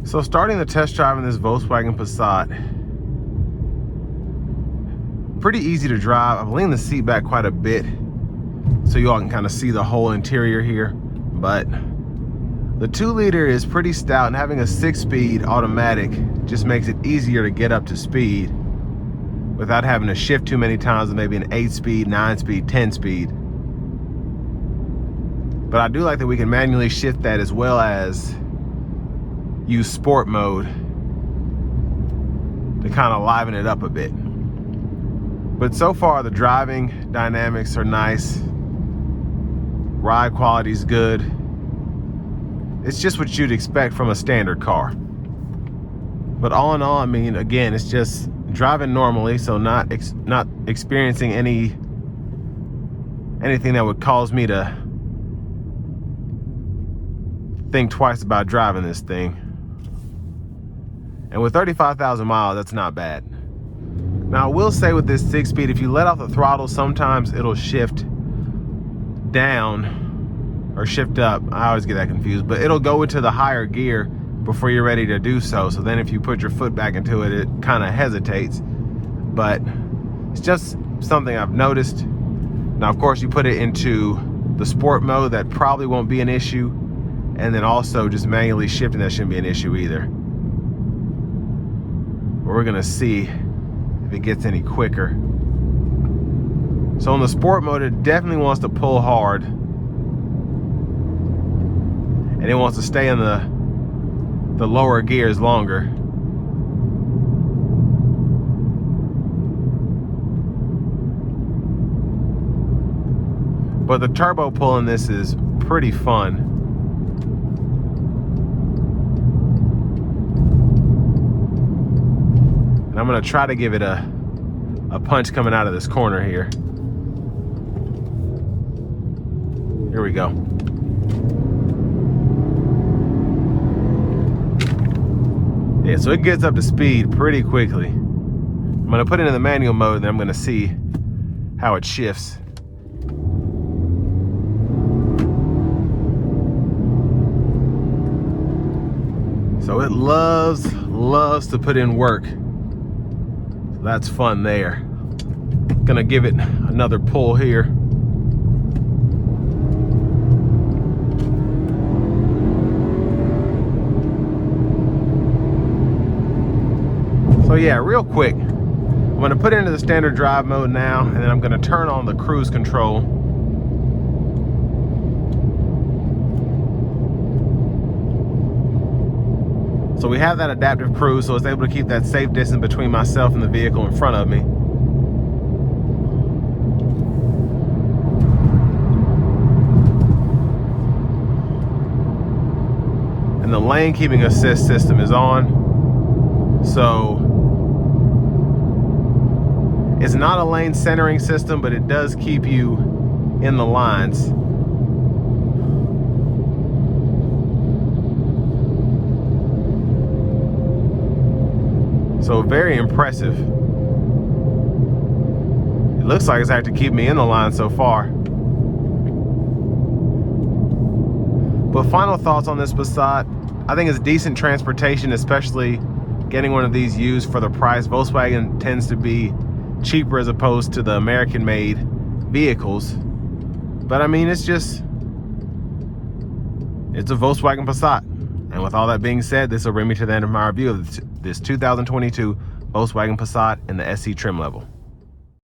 So starting the test drive in this Volkswagen Passat, pretty easy to drive. I've leaned the seat back quite a bit so you all can kind of see the whole interior here, but the 2-liter is pretty stout, and having a 6-speed automatic just makes it easier to get up to speed without having to shift too many times with maybe an 8-speed, 9-speed, 10-speed. But I do like that we can manually shift that as well as use sport mode to kind of liven it up a bit. But so far the driving dynamics are nice. Ride quality is good. It's just what you'd expect from a standard car. But all in all, I mean, again, it's just driving normally, so not experiencing anything that would cause me to think twice about driving this thing. And with 35,000 miles, that's not bad. Now, I will say with this 6-speed, if you let off the throttle, sometimes it'll shift down or shift up. I always get that confused, but it'll go into the higher gear before you're ready to do so. So then if you put your foot back into it, it kind of hesitates. But it's just something I've noticed. Now, of course, you put it into the sport mode, that probably won't be an issue. And then also just manually shifting, that shouldn't be an issue either. But we're gonna see if it gets any quicker. So in the sport mode, it definitely wants to pull hard. And it wants to stay in the lower gears longer. But the turbo pull in this is pretty fun. And I'm gonna try to give it a punch coming out of this corner here. Here we go. Yeah, so it gets up to speed pretty quickly. I'm gonna put it in the manual mode, and then I'm gonna see how it shifts. So it loves to put in work. That's fun there. Gonna give it another pull here. So yeah, real quick, I'm gonna put it into the standard drive mode now, and then I'm gonna turn on the cruise control. So we have that adaptive cruise, so it's able to keep that safe distance between myself and the vehicle in front of me. And the lane keeping assist system is on. So it's not a lane centering system, but it does keep you in the lines. So very impressive. It looks like it's actually keeping me in the line so far. But final thoughts on this Passat. I think it's decent transportation, especially getting one of these used for the price. Volkswagen tends to be cheaper as opposed to the American-made vehicles. But I mean, it's a Volkswagen Passat. And with all that being said, this will bring me to the end of my review of this 2022 Volkswagen Passat in the SE trim level.